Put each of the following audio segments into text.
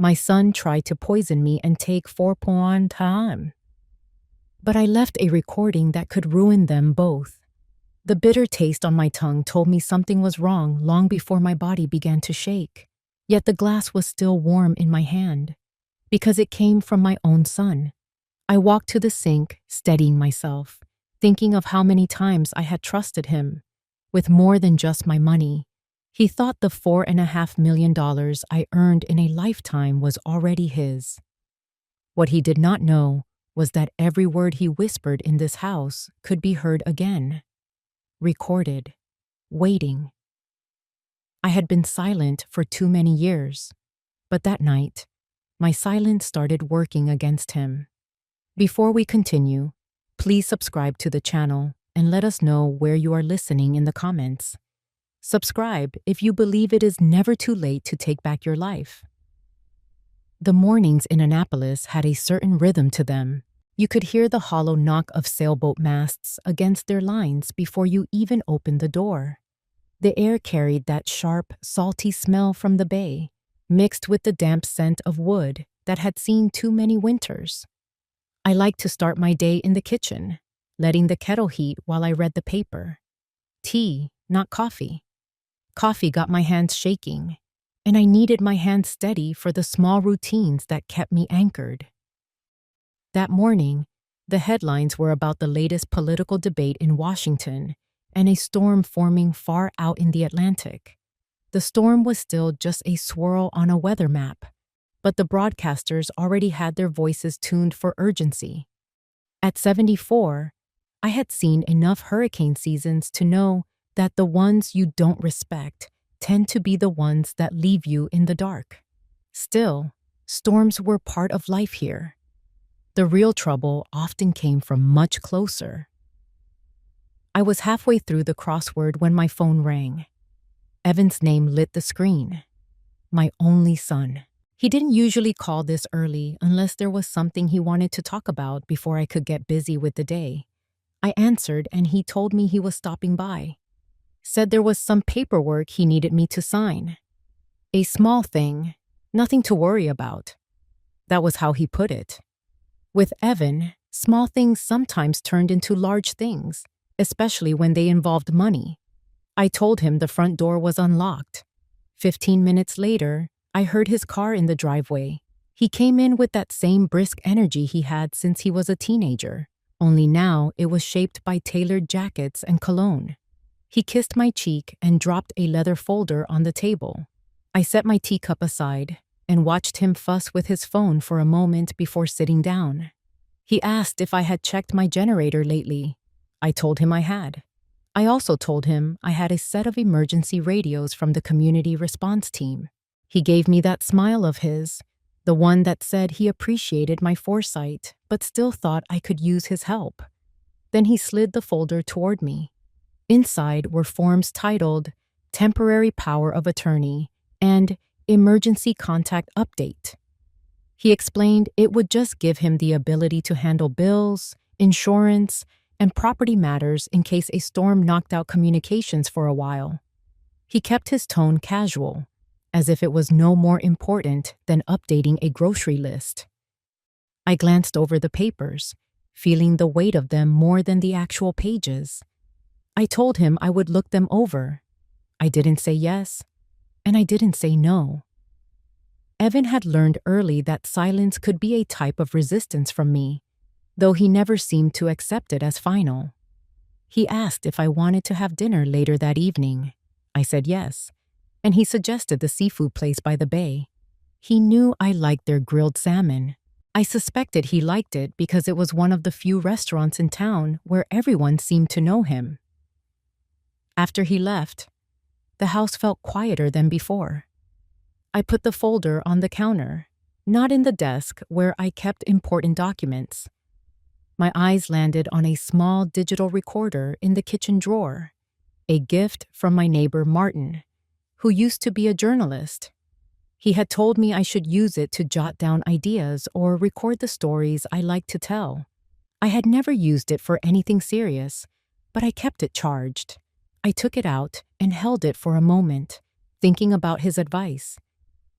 My son tried to poison me and take 4 time. But I left a recording that could ruin them both. The bitter taste on my tongue told me something was wrong long before my body began to shake. Yet the glass was still warm in my hand, because it came from my own son. I walked to the sink, steadying myself, thinking of how many times I had trusted him with more than just my money. He thought the $4.5 million I earned in a lifetime was already his. What he did not know was that every word he whispered in this house could be heard again, recorded, waiting. I had been silent for too many years, but that night, my silence started working against him. Before we continue, please subscribe to the channel and let us know where you are listening in the comments. Subscribe if you believe it is never too late to take back your life. The mornings in Annapolis had a certain rhythm to them. You could hear the hollow knock of sailboat masts against their lines before you even opened the door. The air carried that sharp, salty smell from the bay, mixed with the damp scent of wood that had seen too many winters. I liked to start my day in the kitchen, letting the kettle heat while I read the paper. Tea, not coffee. Coffee got my hands shaking, and I needed my hands steady for the small routines that kept me anchored. That morning, the headlines were about the latest political debate in Washington and a storm forming far out in the Atlantic. The storm was still just a swirl on a weather map, but the broadcasters already had their voices tuned for urgency. At 74, I had seen enough hurricane seasons to know that the ones you don't respect tend to be the ones that leave you in the dark. Still, storms were part of life here. The real trouble often came from much closer. I was halfway through the crossword when my phone rang. Evan's name lit the screen. My only son. He didn't usually call this early unless there was something he wanted to talk about before I could get busy with the day. I answered and he told me he was stopping by. Said there was some paperwork he needed me to sign. A small thing, nothing to worry about. That was how he put it. With Evan, small things sometimes turned into large things, especially when they involved money. I told him the front door was unlocked. 15 minutes later, I heard his car in the driveway. He came in with that same brisk energy he had since he was a teenager, only now it was shaped by tailored jackets and cologne. He kissed my cheek and dropped a leather folder on the table. I set my teacup aside and watched him fuss with his phone for a moment before sitting down. He asked if I had checked my generator lately. I told him I had. I also told him I had a set of emergency radios from the community response team. He gave me that smile of his, the one that said he appreciated my foresight but still thought I could use his help. Then he slid the folder toward me. Inside were forms titled Temporary Power of Attorney and Emergency Contact Update. He explained it would just give him the ability to handle bills, insurance, and property matters in case a storm knocked out communications for a while. He kept his tone casual, as if it was no more important than updating a grocery list. I glanced over the papers, feeling the weight of them more than the actual pages. I told him I would look them over. I didn't say yes, and I didn't say no. Evan had learned early that silence could be a type of resistance from me, though he never seemed to accept it as final. He asked if I wanted to have dinner later that evening. I said yes, and he suggested the seafood place by the bay. He knew I liked their grilled salmon. I suspected he liked it because it was one of the few restaurants in town where everyone seemed to know him. After he left, the house felt quieter than before. I put the folder on the counter, not in the desk where I kept important documents. My eyes landed on a small digital recorder in the kitchen drawer, a gift from my neighbor Martin, who used to be a journalist. He had told me I should use it to jot down ideas or record the stories I liked to tell. I had never used it for anything serious, but I kept it charged. I took it out and held it for a moment, thinking about his advice.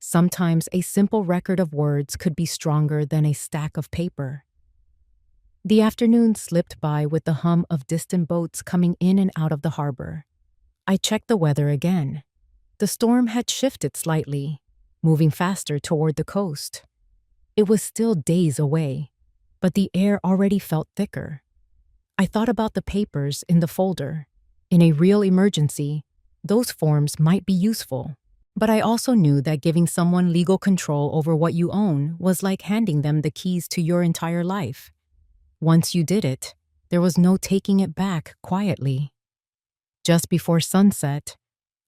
Sometimes a simple record of words could be stronger than a stack of paper. The afternoon slipped by with the hum of distant boats coming in and out of the harbor. I checked the weather again. The storm had shifted slightly, moving faster toward the coast. It was still days away, but the air already felt thicker. I thought about the papers in the folder. In a real emergency, those forms might be useful. But I also knew that giving someone legal control over what you own was like handing them the keys to your entire life. Once you did it, there was no taking it back quietly. Just before sunset,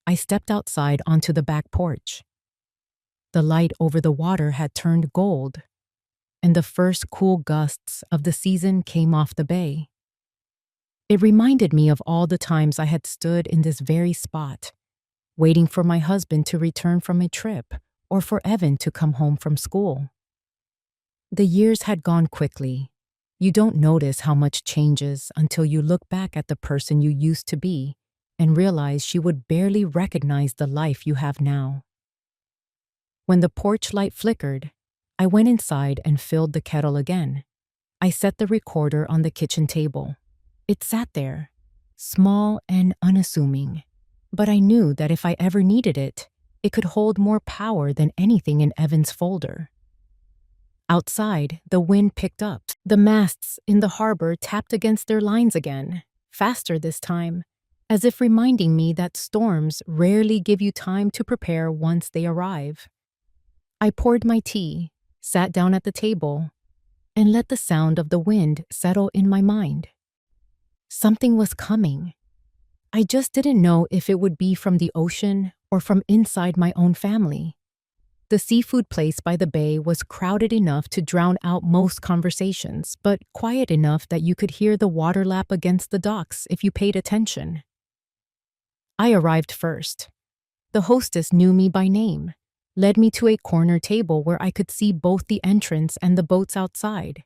I stepped outside onto the back porch. The light over the water had turned gold, and the first cool gusts of the season came off the bay. It reminded me of all the times I had stood in this very spot, waiting for my husband to return from a trip or for Evan to come home from school. The years had gone quickly. You don't notice how much changes until you look back at the person you used to be and realize she would barely recognize the life you have now. When the porch light flickered, I went inside and filled the kettle again. I set the recorder on the kitchen table. It sat there, small and unassuming, but I knew that if I ever needed it, it could hold more power than anything in Evan's folder. Outside, the wind picked up. The masts in the harbor tapped against their lines again, faster this time, as if reminding me that storms rarely give you time to prepare once they arrive. I poured my tea, sat down at the table, and let the sound of the wind settle in my mind. Something was coming. I just didn't know if it would be from the ocean or from inside my own family. The seafood place by the bay was crowded enough to drown out most conversations, but quiet enough that you could hear the water lap against the docks if you paid attention. I arrived first. The hostess knew me by name, led me to a corner table where I could see both the entrance and the boats outside.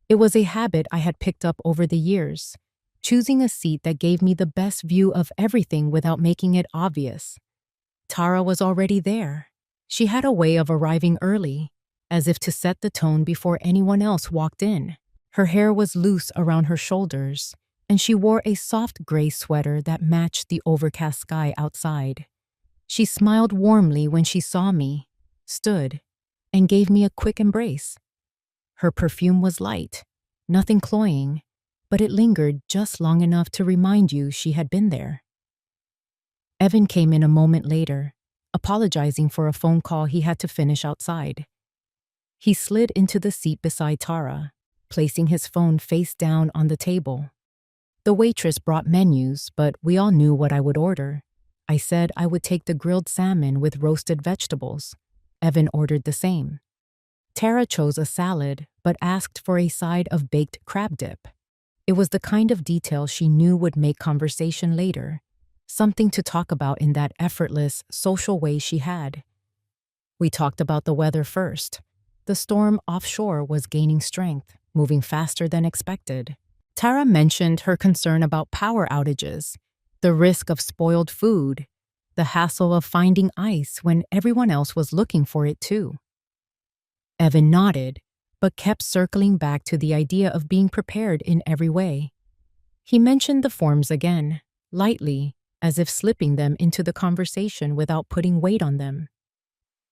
It was a habit I had picked up over the years, choosing a seat that gave me the best view of everything without making it obvious. Tara was already there. She had a way of arriving early, as if to set the tone before anyone else walked in. Her hair was loose around her shoulders, and she wore a soft gray sweater that matched the overcast sky outside. She smiled warmly when she saw me, stood, and gave me a quick embrace. Her perfume was light, nothing cloying, but it lingered just long enough to remind you she had been there. Evan came in a moment later, apologizing for a phone call he had to finish outside. He slid into the seat beside Tara, placing his phone face down on the table. The waitress brought menus, but we all knew what I would order. I said I would take the grilled salmon with roasted vegetables. Evan ordered the same. Tara chose a salad, but asked for a side of baked crab dip. It was the kind of detail she knew would make conversation later, something to talk about in that effortless, social way she had. We talked about the weather first. The storm offshore was gaining strength, moving faster than expected. Tara mentioned her concern about power outages, the risk of spoiled food, the hassle of finding ice when everyone else was looking for it too. Evan nodded, but kept circling back to the idea of being prepared in every way. He mentioned the forms again, lightly, as if slipping them into the conversation without putting weight on them.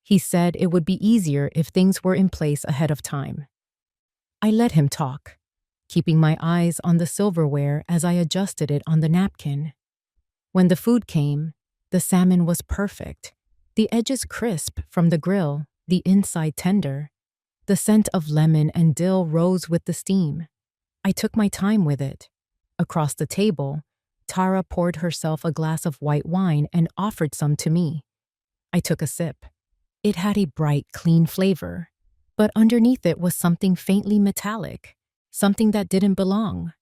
He said it would be easier if things were in place ahead of time. I let him talk, keeping my eyes on the silverware as I adjusted it on the napkin. When the food came, the salmon was perfect, the edges crisp from the grill, the inside tender. The scent of lemon and dill rose with the steam. I took my time with it. Across the table, Tara poured herself a glass of white wine and offered some to me. I took a sip. It had a bright, clean flavor, but underneath it was something faintly metallic, something that didn't belong.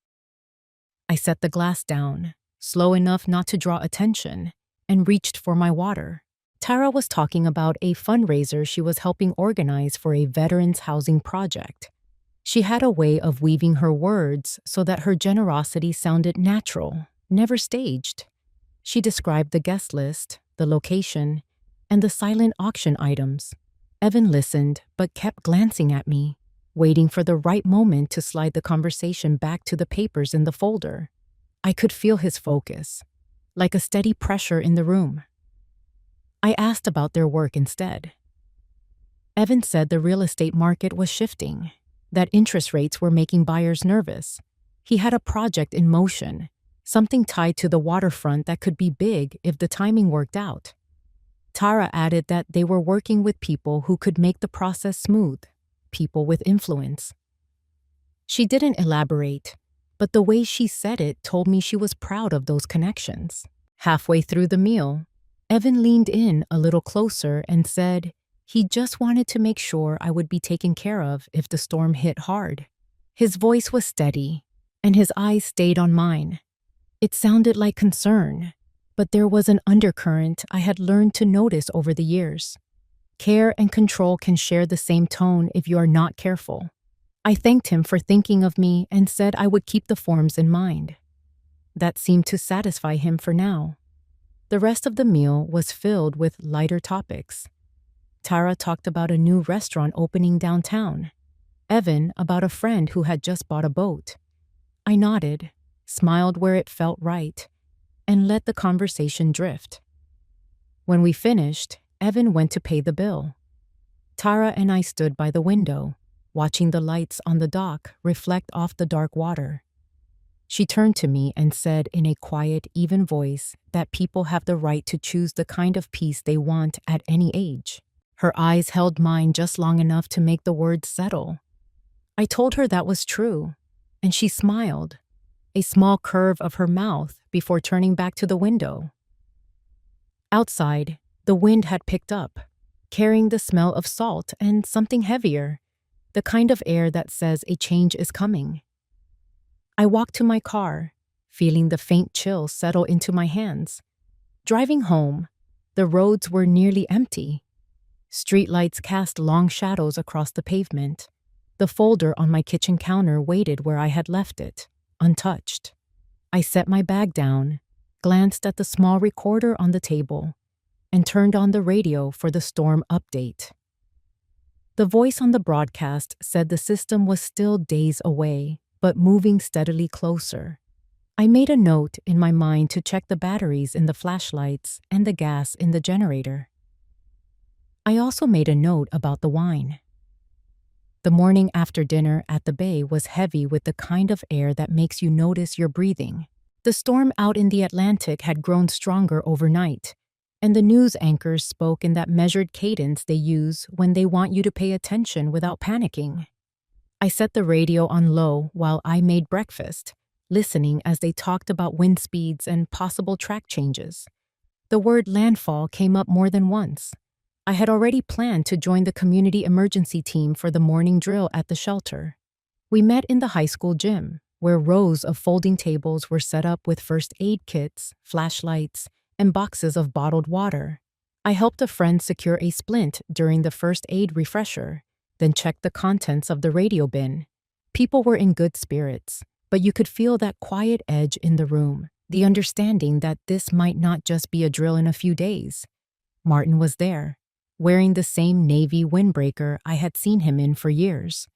I set the glass down, slow enough not to draw attention, and reached for my water. Tara was talking about a fundraiser she was helping organize for a veterans housing project. She had a way of weaving her words so that her generosity sounded natural, never staged. She described the guest list, the location, and the silent auction items. Evan listened, but kept glancing at me, waiting for the right moment to slide the conversation back to the papers in the folder. I could feel his focus, like a steady pressure in the room. I asked about their work instead. Evan said the real estate market was shifting, that interest rates were making buyers nervous. He had a project in motion, something tied to the waterfront that could be big if the timing worked out. Tara added that they were working with people who could make the process smooth, people with influence. She didn't elaborate, but the way she said it told me she was proud of those connections. Halfway through the meal, Evan leaned in a little closer and said he just wanted to make sure I would be taken care of if the storm hit hard. His voice was steady, and his eyes stayed on mine. It sounded like concern, but there was an undercurrent I had learned to notice over the years. Care and control can share the same tone if you are not careful. I thanked him for thinking of me and said I would keep the forms in mind. That seemed to satisfy him for now. The rest of the meal was filled with lighter topics. Tara talked about a new restaurant opening downtown. Evan about a friend who had just bought a boat. I nodded, smiled where it felt right, and let the conversation drift. When we finished, Evan went to pay the bill. Tara and I stood by the window, watching the lights on the dock reflect off the dark water. She turned to me and said in a quiet, even voice that people have the right to choose the kind of peace they want at any age. Her eyes held mine just long enough to make the words settle. I told her that was true, and she smiled, a small curve of her mouth before turning back to the window. Outside, the wind had picked up, carrying the smell of salt and something heavier, the kind of air that says a change is coming. I walked to my car, feeling the faint chill settle into my hands. Driving home, the roads were nearly empty. Streetlights cast long shadows across the pavement. The folder on my kitchen counter waited where I had left it, untouched. I set my bag down, glanced at the small recorder on the table, and turned on the radio for the storm update. The voice on the broadcast said the system was still days away, but moving steadily closer. I made a note in my mind to check the batteries in the flashlights and the gas in the generator. I also made a note about the wine. The morning after dinner at the bay was heavy with the kind of air that makes you notice your breathing. The storm out in the Atlantic had grown stronger overnight, and the news anchors spoke in that measured cadence they use when they want you to pay attention without panicking. I set the radio on low while I made breakfast, listening as they talked about wind speeds and possible track changes. The word landfall came up more than once. I had already planned to join the community emergency team for the morning drill at the shelter. We met in the high school gym, where rows of folding tables were set up with first aid kits, flashlights, and boxes of bottled water. I helped a friend secure a splint during the first aid refresher, then checked the contents of the radio bin. People were in good spirits, but you could feel that quiet edge in the room, the understanding that this might not just be a drill in a few days. Martin was there, wearing the same navy windbreaker I had seen him in for years.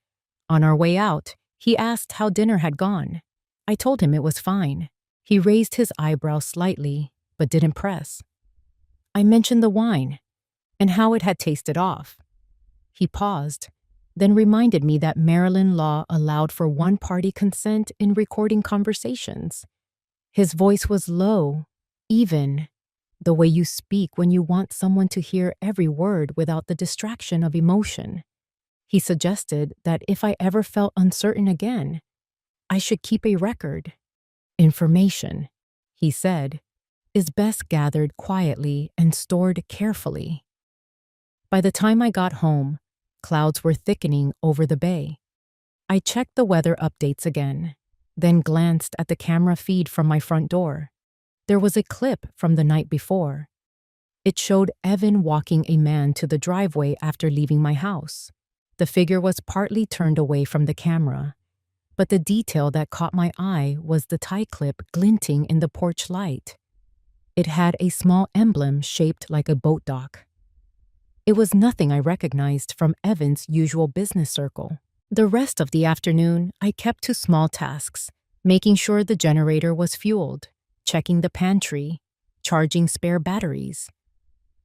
On our way out, he asked how dinner had gone. I told him it was fine. He raised his eyebrows slightly, but didn't press. I mentioned the wine and how it had tasted off. He paused, then reminded me that Maryland law allowed for one-party consent in recording conversations. His voice was low, even, the way you speak when you want someone to hear every word without the distraction of emotion. He suggested that if I ever felt uncertain again, I should keep a record. Information, he said, is best gathered quietly and stored carefully. By the time I got home, clouds were thickening over the bay. I checked the weather updates again, then glanced at the camera feed from my front door. There was a clip from the night before. It showed Evan walking a man to the driveway after leaving my house. The figure was partly turned away from the camera, but the detail that caught my eye was the tie clip glinting in the porch light. It had a small emblem shaped like a boat dock. It was nothing I recognized from Evan's usual business circle. The rest of the afternoon, I kept to small tasks, making sure the generator was fueled, checking the pantry, charging spare batteries.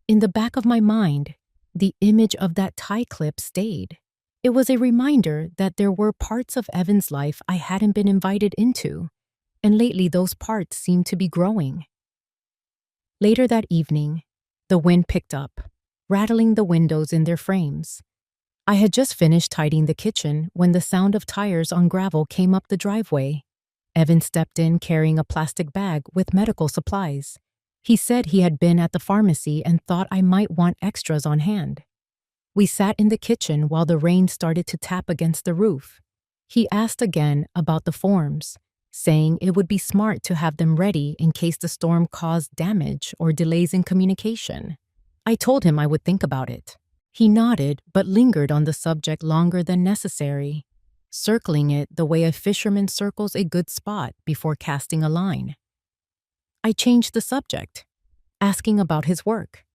In the back of my mind, the image of that tie clip stayed. It was a reminder that there were parts of Evan's life I hadn't been invited into, and lately those parts seemed to be growing. Later that evening, the wind picked up, rattling the windows in their frames. I had just finished tidying the kitchen when the sound of tires on gravel came up the driveway. Evan stepped in carrying a plastic bag with medical supplies. He said he had been at the pharmacy and thought I might want extras on hand. We sat in the kitchen while the rain started to tap against the roof. He asked again about the forms, saying it would be smart to have them ready in case the storm caused damage or delays in communication. I told him I would think about it. He nodded but lingered on the subject longer than necessary, circling it the way a fisherman circles a good spot before casting a line. I changed the subject, asking about his work.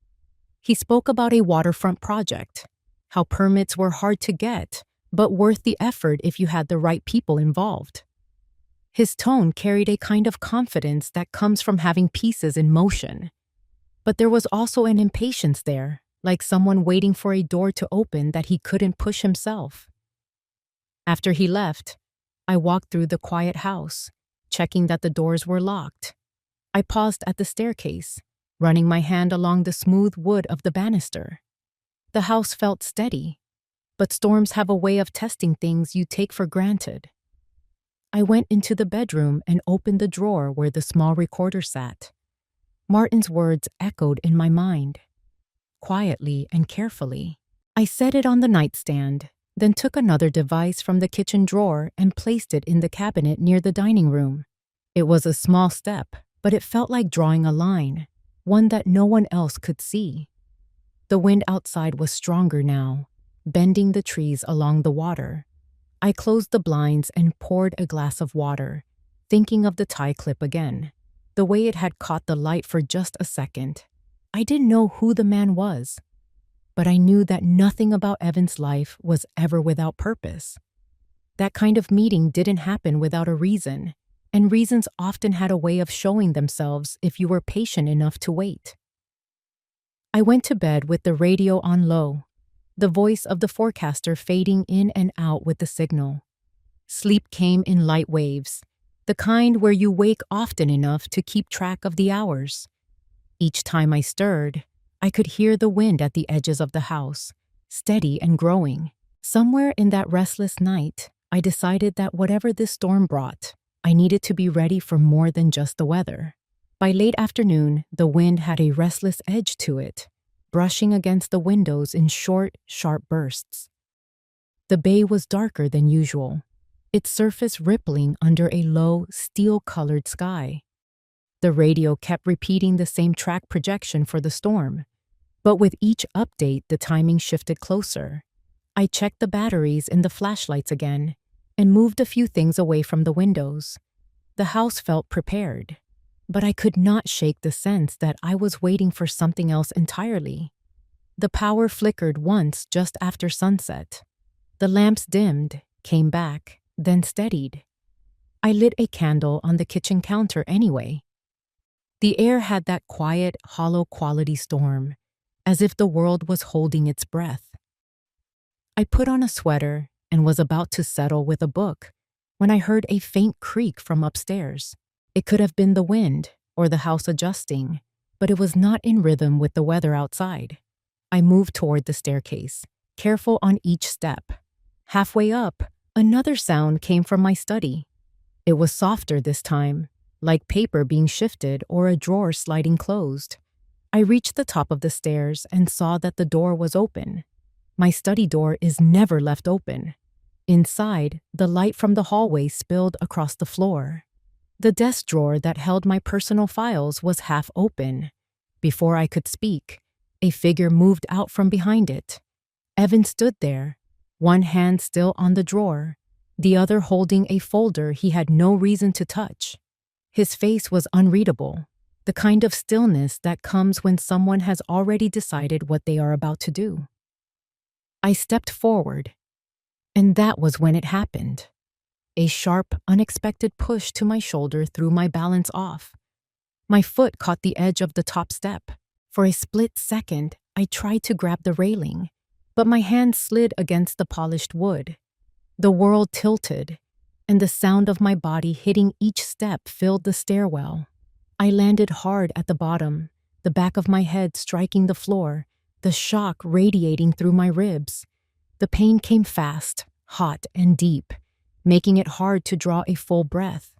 He spoke about a waterfront project, how permits were hard to get, but worth the effort if you had the right people involved. His tone carried a kind of confidence that comes from having pieces in motion. But there was also an impatience there, like someone waiting for a door to open that he couldn't push himself. After he left, I walked through the quiet house, checking that the doors were locked. I paused at the staircase, running my hand along the smooth wood of the banister. The house felt steady, but storms have a way of testing things you take for granted. I went into the bedroom and opened the drawer where the small recorder sat. Martin's words echoed in my mind. Quietly and carefully, I set it on the nightstand, then took another device from the kitchen drawer and placed it in the cabinet near the dining room. It was a small step, but it felt like drawing a line, one that no one else could see. The wind outside was stronger now, bending the trees along the water. I closed the blinds and poured a glass of water, thinking of the tie clip again, the way it had caught the light for just a second. I didn't know who the man was, but I knew that nothing about Evan's life was ever without purpose. That kind of meeting didn't happen without a reason, and reasons often had a way of showing themselves if you were patient enough to wait. I went to bed with the radio on low, the voice of the forecaster fading in and out with the signal. Sleep came in light waves, the kind where you wake often enough to keep track of the hours. Each time I stirred, I could hear the wind at the edges of the house, steady and growing. Somewhere in that restless night, I decided that whatever this storm brought, I needed to be ready for more than just the weather. By late afternoon, the wind had a restless edge to it, brushing against the windows in short, sharp bursts. The bay was darker than usual, its surface rippling under a low, steel-colored sky. The radio kept repeating the same track projection for the storm, but with each update the timing shifted closer. I checked the batteries in the flashlights again and moved a few things away from the windows. The house felt prepared, but I could not shake the sense that I was waiting for something else entirely. The power flickered once just after sunset. The lamps dimmed, came back, then steadied. I lit a candle on the kitchen counter anyway. The air had that quiet, hollow quality storm, as if the world was holding its breath. I put on a sweater and was about to settle with a book when I heard a faint creak from upstairs. It could have been the wind or the house adjusting, but it was not in rhythm with the weather outside. I moved toward the staircase, careful on each step. Halfway up, another sound came from my study. It was softer this time, like paper being shifted or a drawer sliding closed. I reached the top of the stairs and saw that the door was open. My study door is never left open. Inside, the light from the hallway spilled across the floor. The desk drawer that held my personal files was half open. Before I could speak, a figure moved out from behind it. Evan stood there, one hand still on the drawer, the other holding a folder he had no reason to touch. His face was unreadable, the kind of stillness that comes when someone has already decided what they are about to do. I stepped forward, and that was when it happened. A sharp, unexpected push to my shoulder threw my balance off. My foot caught the edge of the top step. For a split second, I tried to grab the railing, but my hand slid against the polished wood. The world tilted, and the sound of my body hitting each step filled the stairwell. I landed hard at the bottom, the back of my head striking the floor, the shock radiating through my ribs. The pain came fast, hot, and deep, making it hard to draw a full breath.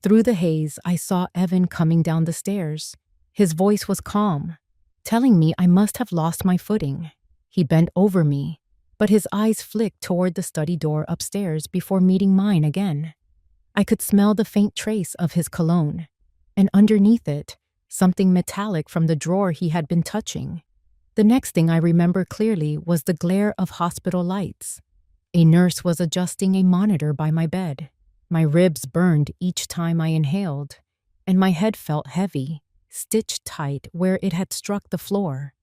Through the haze, I saw Evan coming down the stairs. His voice was calm, telling me I must have lost my footing. He bent over me, but his eyes flicked toward the study door upstairs before meeting mine again. I could smell the faint trace of his cologne, and underneath it, something metallic from the drawer he had been touching. The next thing I remember clearly was the glare of hospital lights. A nurse was adjusting a monitor by my bed. My ribs burned each time I inhaled, and my head felt heavy, stitched tight where it had struck the floor.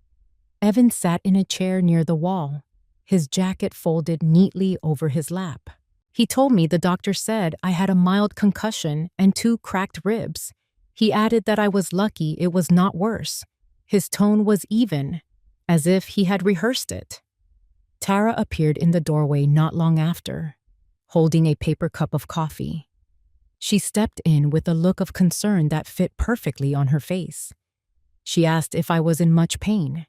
Evan sat in a chair near the wall, his jacket folded neatly over his lap. He told me the doctor said I had a mild concussion and 2 cracked ribs. He added that I was lucky it was not worse. His tone was even, as if he had rehearsed it. Tara appeared in the doorway not long after, holding a paper cup of coffee. She stepped in with a look of concern that fit perfectly on her face. She asked if I was in much pain,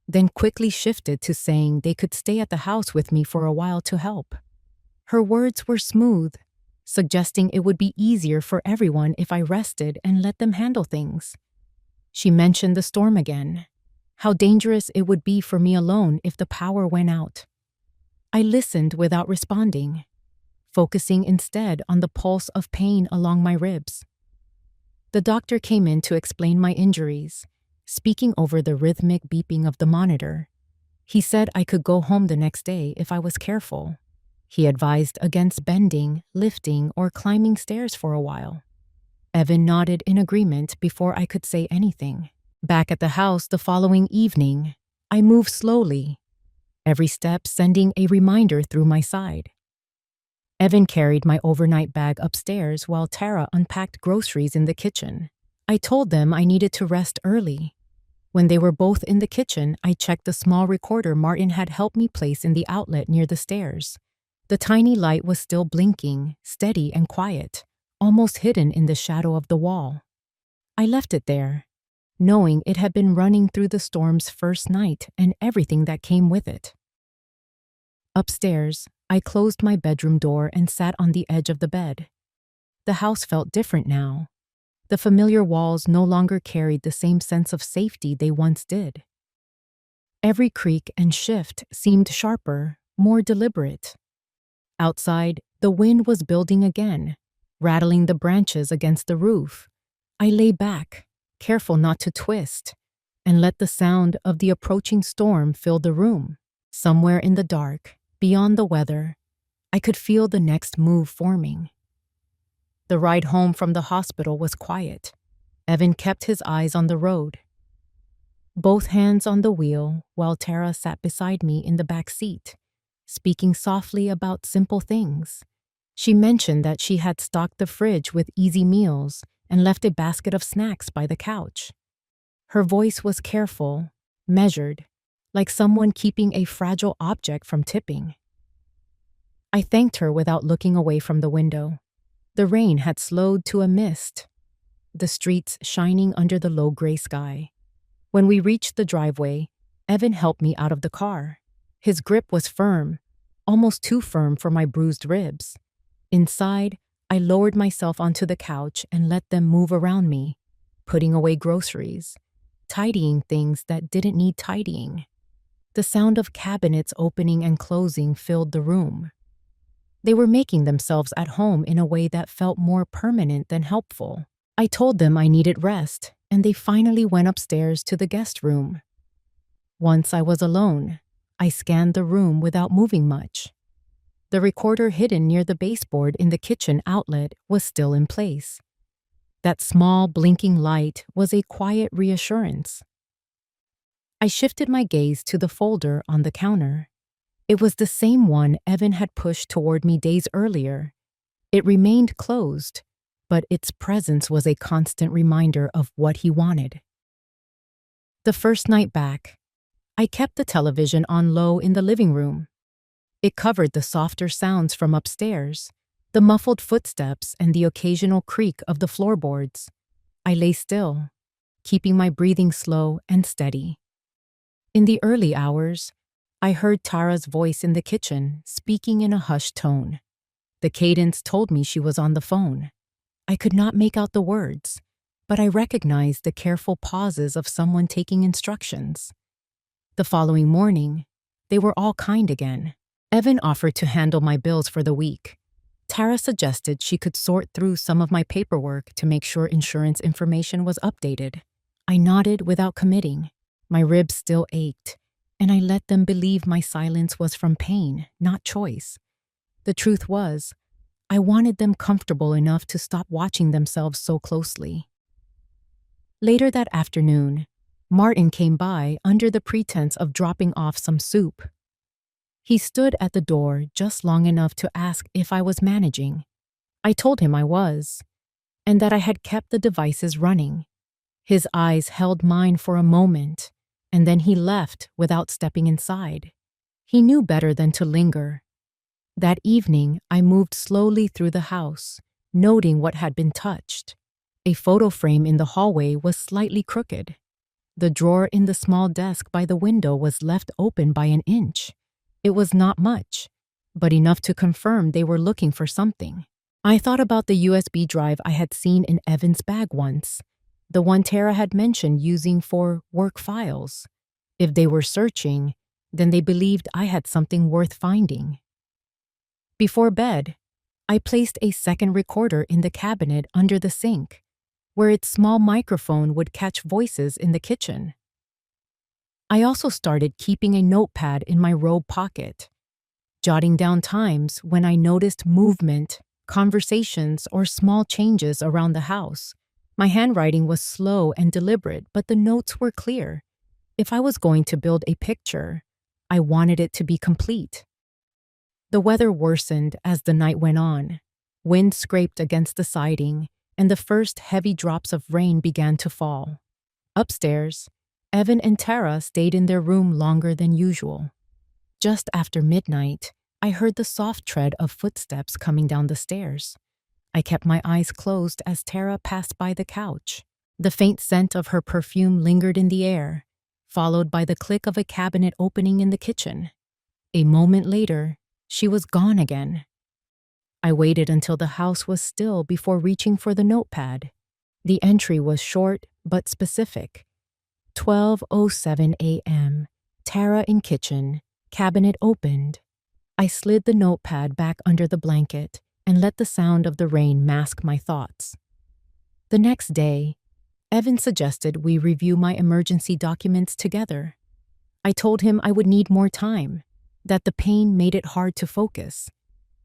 then quickly shifted to saying they could stay at the house with me for a while to help. Her words were smooth, suggesting it would be easier for everyone if I rested and let them handle things. She mentioned the storm again, how dangerous it would be for me alone if the power went out. I listened without responding, focusing instead on the pulse of pain along my ribs. The doctor came in to explain my injuries, speaking over the rhythmic beeping of the monitor. He said I could go home the next day if I was careful. He advised against bending, lifting, or climbing stairs for a while. Evan nodded in agreement before I could say anything. Back at the house the following evening, I moved slowly, every step sending a reminder through my side. Evan carried my overnight bag upstairs while Tara unpacked groceries in the kitchen. I told them I needed to rest early. When they were both in the kitchen, I checked the small recorder Martin had helped me place in the outlet near the stairs. The tiny light was still blinking, steady and quiet, almost hidden in the shadow of the wall. I left it there, knowing it had been running through the storm's first night and everything that came with it. Upstairs, I closed my bedroom door and sat on the edge of the bed. The house felt different now. The familiar walls no longer carried the same sense of safety they once did. Every creak and shift seemed sharper, more deliberate. Outside, the wind was building again, rattling the branches against the roof. I lay back, careful not to twist, and let the sound of the approaching storm fill the room. Somewhere in the dark, beyond the weather, I could feel the next move forming. The ride home from the hospital was quiet. Evan kept his eyes on the road, both hands on the wheel, while Tara sat beside me in the back seat, speaking softly about simple things. She mentioned that she had stocked the fridge with easy meals and left a basket of snacks by the couch. Her voice was careful, measured, like someone keeping a fragile object from tipping. I thanked her without looking away from the window. The rain had slowed to a mist, the streets shining under the low gray sky. When we reached the driveway, Evan helped me out of the car. His grip was firm, almost too firm for my bruised ribs. Inside, I lowered myself onto the couch and let them move around me, putting away groceries, tidying things that didn't need tidying. The sound of cabinets opening and closing filled the room. They were making themselves at home in a way that felt more permanent than helpful. I told them I needed rest, and they finally went upstairs to the guest room. Once I was alone, I scanned the room without moving much. The recorder hidden near the baseboard in the kitchen outlet was still in place. That small, blinking light was a quiet reassurance. I shifted my gaze to the folder on the counter. It was the same one Evan had pushed toward me days earlier. It remained closed, but its presence was a constant reminder of what he wanted. The first night back, I kept the television on low in the living room. It covered the softer sounds from upstairs, the muffled footsteps and the occasional creak of the floorboards. I lay still, keeping my breathing slow and steady. In the early hours, I heard Tara's voice in the kitchen, speaking in a hushed tone. The cadence told me she was on the phone. I could not make out the words, but I recognized the careful pauses of someone taking instructions. The following morning, they were all kind again. Evan offered to handle my bills for the week. Tara suggested she could sort through some of my paperwork to make sure insurance information was updated. I nodded without committing. My ribs still ached, and I let them believe my silence was from pain, not choice. The truth was, I wanted them comfortable enough to stop watching themselves so closely. Later that afternoon, Martin came by under the pretense of dropping off some soup. He stood at the door just long enough to ask if I was managing. I told him I was, and that I had kept the devices running. His eyes held mine for a moment, and then he left without stepping inside. He knew better than to linger. That evening, I moved slowly through the house, noting what had been touched. A photo frame in the hallway was slightly crooked. The drawer in the small desk by the window was left open by an inch. It was not much, but enough to confirm they were looking for something. I thought about the USB drive I had seen in Evan's bag once, the one Tara had mentioned using for work files. If they were searching, then they believed I had something worth finding. Before bed, I placed a second recorder in the cabinet under the sink, where its small microphone would catch voices in the kitchen. I also started keeping a notepad in my robe pocket, jotting down times when I noticed movement, conversations, or small changes around the house. My handwriting was slow and deliberate, but the notes were clear. If I was going to build a picture, I wanted it to be complete. The weather worsened as the night went on. Wind scraped against the siding, and the first heavy drops of rain began to fall. Upstairs, Evan and Tara stayed in their room longer than usual. Just after midnight, I heard the soft tread of footsteps coming down the stairs. I kept my eyes closed as Tara passed by the couch. The faint scent of her perfume lingered in the air, followed by the click of a cabinet opening in the kitchen. A moment later, she was gone again. I waited until the house was still before reaching for the notepad. The entry was short but specific. 12:07 a.m. Tara in kitchen. Cabinet opened. I slid the notepad back under the blanket and let the sound of the rain mask my thoughts. The next day, Evan suggested we review my emergency documents together. I told him I would need more time, that the pain made it hard to focus.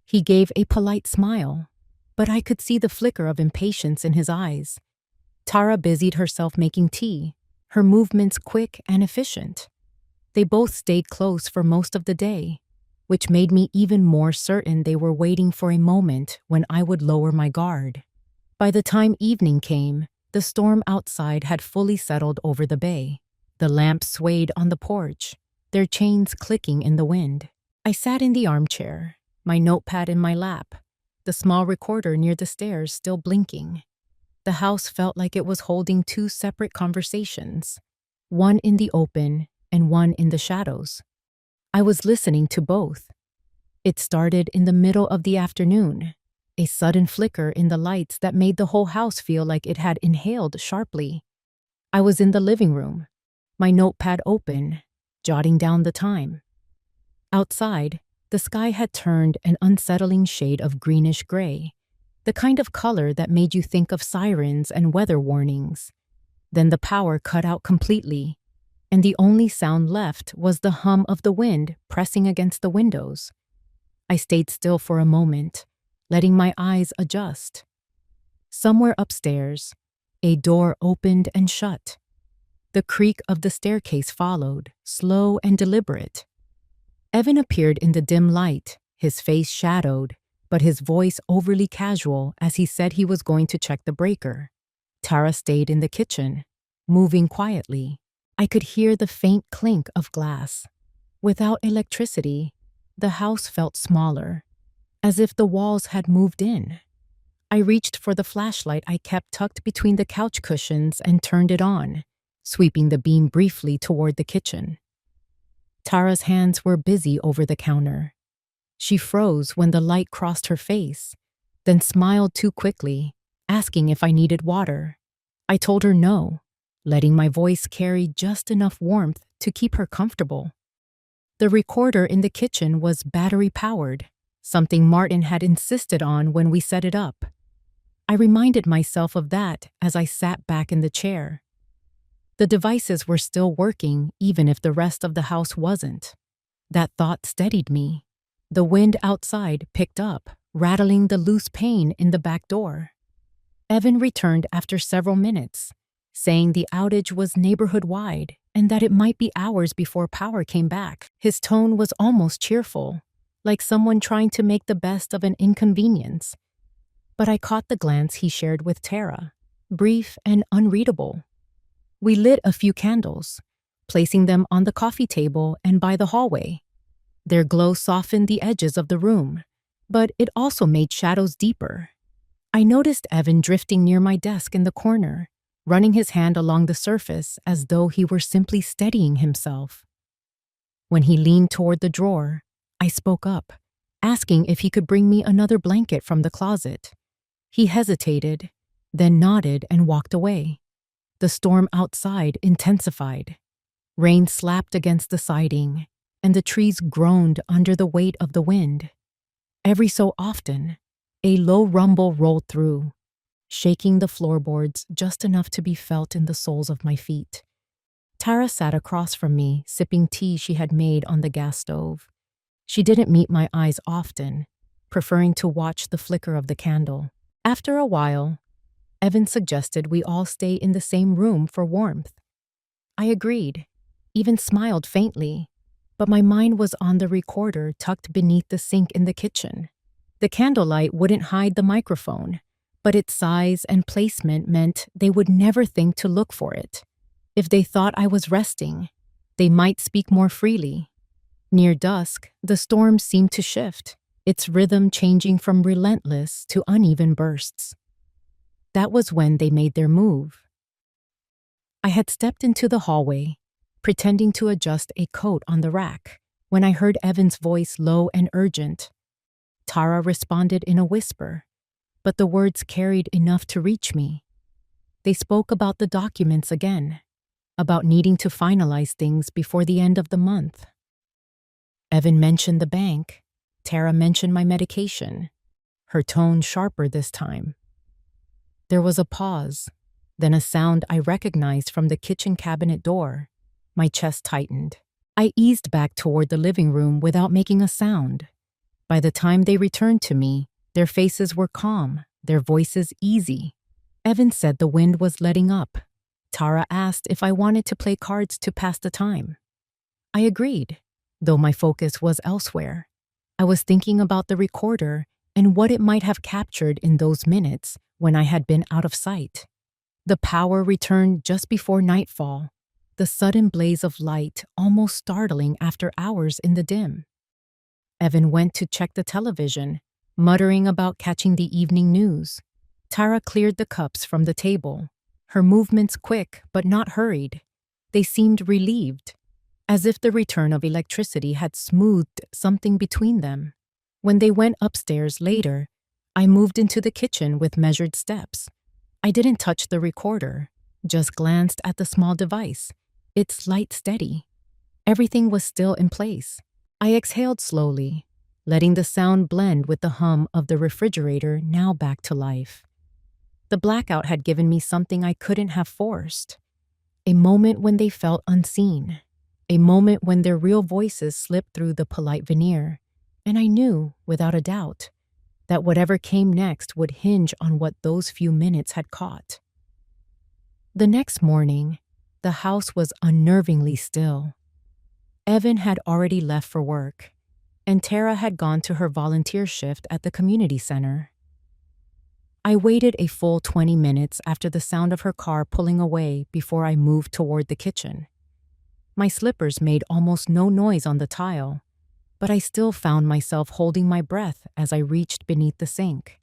He gave a polite smile, but I could see the flicker of impatience in his eyes. Tara busied herself making tea, her movements quick and efficient. They both stayed close for most of the day, which made me even more certain they were waiting for a moment when I would lower my guard. By the time evening came, the storm outside had fully settled over the bay. The lamps swayed on the porch, their chains clicking in the wind. I sat in the armchair, my notepad in my lap, the small recorder near the stairs still blinking. The house felt like it was holding two separate conversations, one in the open and one in the shadows. I was listening to both. It started in the middle of the afternoon, a sudden flicker in the lights that made the whole house feel like it had inhaled sharply. I was in the living room, my notepad open, jotting down the time. Outside, the sky had turned an unsettling shade of greenish gray, the kind of color that made you think of sirens and weather warnings. Then the power cut out completely, and the only sound left was the hum of the wind pressing against the windows. I stayed still for a moment, letting my eyes adjust. Somewhere upstairs, a door opened and shut. The creak of the staircase followed, slow and deliberate. Evan appeared in the dim light, his face shadowed, but his voice overly casual as he said he was going to check the breaker. Tara stayed in the kitchen, moving quietly. I could hear the faint clink of glass. Without electricity, the house felt smaller, as if the walls had moved in. I reached for the flashlight I kept tucked between the couch cushions and turned it on, sweeping the beam briefly toward the kitchen. Tara's hands were busy over the counter. She froze when the light crossed her face, then smiled too quickly, asking if I needed water. I told her no, letting my voice carry just enough warmth to keep her comfortable. The recorder in the kitchen was battery-powered, something Martin had insisted on when we set it up. I reminded myself of that as I sat back in the chair. The devices were still working even if the rest of the house wasn't. That thought steadied me. The wind outside picked up, rattling the loose pane in the back door. Evan returned after several minutes, saying the outage was neighborhood-wide and that it might be hours before power came back. His tone was almost cheerful, like someone trying to make the best of an inconvenience. But I caught the glance he shared with Tara, brief and unreadable. We lit a few candles, placing them on the coffee table and by the hallway. Their glow softened the edges of the room, but it also made shadows deeper. I noticed Evan drifting near my desk in the corner, running his hand along the surface as though he were simply steadying himself. When he leaned toward the drawer, I spoke up, asking if he could bring me another blanket from the closet. He hesitated, then nodded and walked away. The storm outside intensified. Rain slapped against the siding, and the trees groaned under the weight of the wind. Every so often, a low rumble rolled through, shaking the floorboards just enough to be felt in the soles of my feet. Tara sat across from me, sipping tea she had made on the gas stove. She didn't meet my eyes often, preferring to watch the flicker of the candle. After a while, Evan suggested we all stay in the same room for warmth. I agreed, even smiled faintly, but my mind was on the recorder tucked beneath the sink in the kitchen. The candlelight wouldn't hide the microphone, but its size and placement meant they would never think to look for it. If they thought I was resting, they might speak more freely. Near dusk, the storm seemed to shift, its rhythm changing from relentless to uneven bursts. That was when they made their move. I had stepped into the hallway, pretending to adjust a coat on the rack, when I heard Evan's voice low and urgent. Tara responded in a whisper, but the words carried enough to reach me. They spoke about the documents again, about needing to finalize things before the end of the month. Evan mentioned the bank. Tara mentioned my medication, her tone sharper this time. There was a pause, then a sound I recognized from the kitchen cabinet door. My chest tightened. I eased back toward the living room without making a sound. By the time they returned to me, their faces were calm, their voices easy. Evan said the wind was letting up. Tara asked if I wanted to play cards to pass the time. I agreed, though my focus was elsewhere. I was thinking about the recorder and what it might have captured in those minutes when I had been out of sight. The power returned just before nightfall, the sudden blaze of light almost startling after hours in the dim. Evan went to check the television, muttering about catching the evening news. Tara cleared the cups from the table, her movements quick but not hurried. They seemed relieved, as if the return of electricity had smoothed something between them. When they went upstairs later, I moved into the kitchen with measured steps. I didn't touch the recorder, just glanced at the small device, its light steady. Everything was still in place. I exhaled slowly, letting the sound blend with the hum of the refrigerator now back to life. The blackout had given me something I couldn't have forced. A moment when they felt unseen. A moment when their real voices slipped through the polite veneer. And I knew, without a doubt, that whatever came next would hinge on what those few minutes had caught. The next morning, the house was unnervingly still. Evan had already left for work, and Tara had gone to her volunteer shift at the community center. I waited a full 20 minutes after the sound of her car pulling away before I moved toward the kitchen. My slippers made almost no noise on the tile, but I still found myself holding my breath as I reached beneath the sink.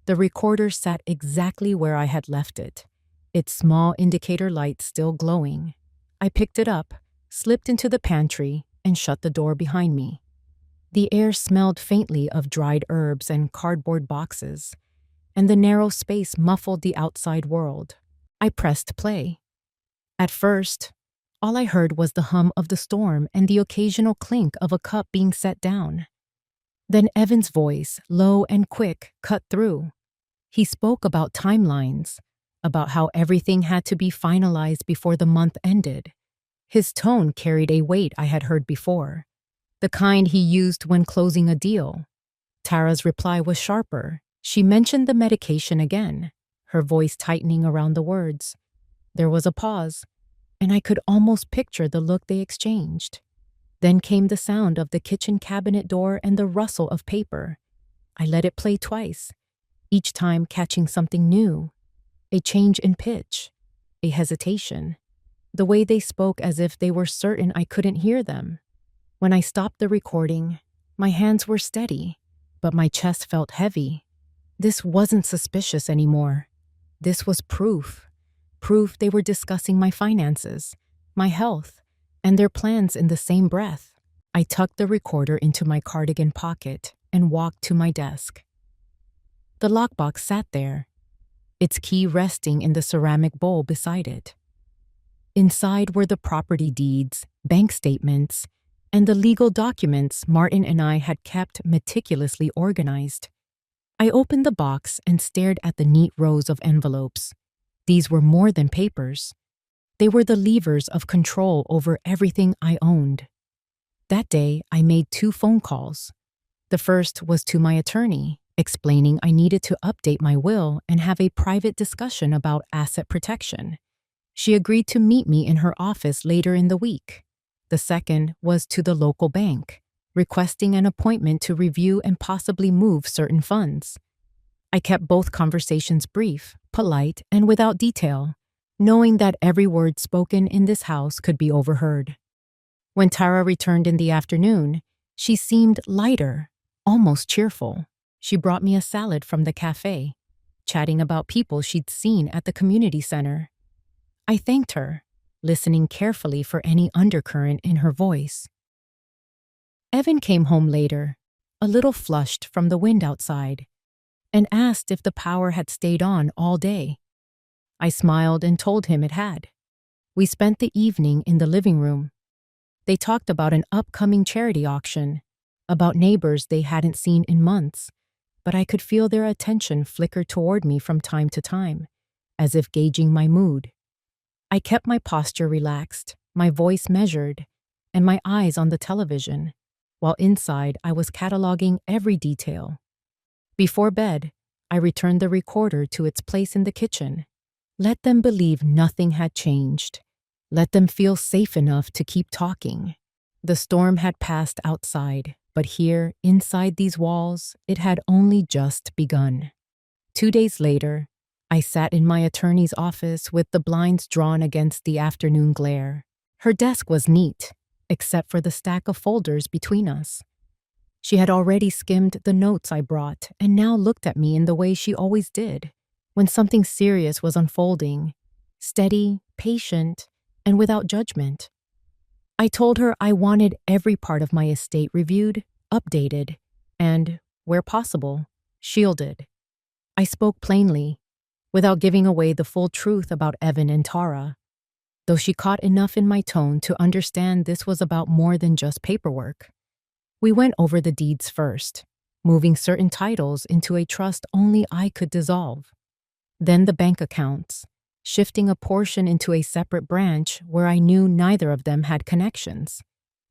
The recorder sat exactly where I had left it, its small indicator light still glowing. I picked it up, slipped into the pantry, and shut the door behind me. The air smelled faintly of dried herbs and cardboard boxes, and the narrow space muffled the outside world. I pressed play. At first, all I heard was the hum of the storm and the occasional clink of a cup being set down. Then Evan's voice, low and quick, cut through. He spoke about timelines, about how everything had to be finalized before the month ended. His tone carried a weight I had heard before, the kind he used when closing a deal. Tara's reply was sharper. She mentioned the medication again, her voice tightening around the words. There was a pause, and I could almost picture the look they exchanged. Then came the sound of the kitchen cabinet door and the rustle of paper. I let it play twice, each time catching something new. A change in pitch, a hesitation, the way they spoke as if they were certain I couldn't hear them. When I stopped the recording, my hands were steady, but my chest felt heavy. This wasn't suspicious anymore. This was proof. Proof they were discussing my finances, my health, and their plans in the same breath. I tucked the recorder into my cardigan pocket and walked to my desk. The lockbox sat there, its key resting in the ceramic bowl beside it. Inside were the property deeds, bank statements, and the legal documents Martin and I had kept meticulously organized. I opened the box and stared at the neat rows of envelopes. These were more than papers. They were the levers of control over everything I owned. That day, I made 2 phone calls. The first was to my attorney, explaining I needed to update my will and have a private discussion about asset protection. She agreed to meet me in her office later in the week. The second was to the local bank, requesting an appointment to review and possibly move certain funds. I kept both conversations brief, polite, and without detail, knowing that every word spoken in this house could be overheard. When Tara returned in the afternoon, she seemed lighter, almost cheerful. She brought me a salad from the cafe, chatting about people she'd seen at the community center. I thanked her, listening carefully for any undercurrent in her voice. Evan came home later, a little flushed from the wind outside, and asked if the power had stayed on all day. I smiled and told him it had. We spent the evening in the living room. They talked about an upcoming charity auction, about neighbors they hadn't seen in months, but I could feel their attention flicker toward me from time to time, as if gauging my mood. I kept my posture relaxed, my voice measured, and my eyes on the television, while inside I was cataloging every detail. Before bed, I returned the recorder to its place in the kitchen. Let them believe nothing had changed. Let them feel safe enough to keep talking. The storm had passed outside, but here, inside these walls, it had only just begun. 2 days later, I sat in my attorney's office with the blinds drawn against the afternoon glare. Her desk was neat, except for the stack of folders between us. She had already skimmed the notes I brought and now looked at me in the way she always did, when something serious was unfolding, steady, patient, and without judgment. I told her I wanted every part of my estate reviewed, updated, and, where possible, shielded. I spoke plainly, without giving away the full truth about Evan and Tara, though she caught enough in my tone to understand this was about more than just paperwork. We went over the deeds first, moving certain titles into a trust only I could dissolve. Then the bank accounts, shifting a portion into a separate branch where I knew neither of them had connections.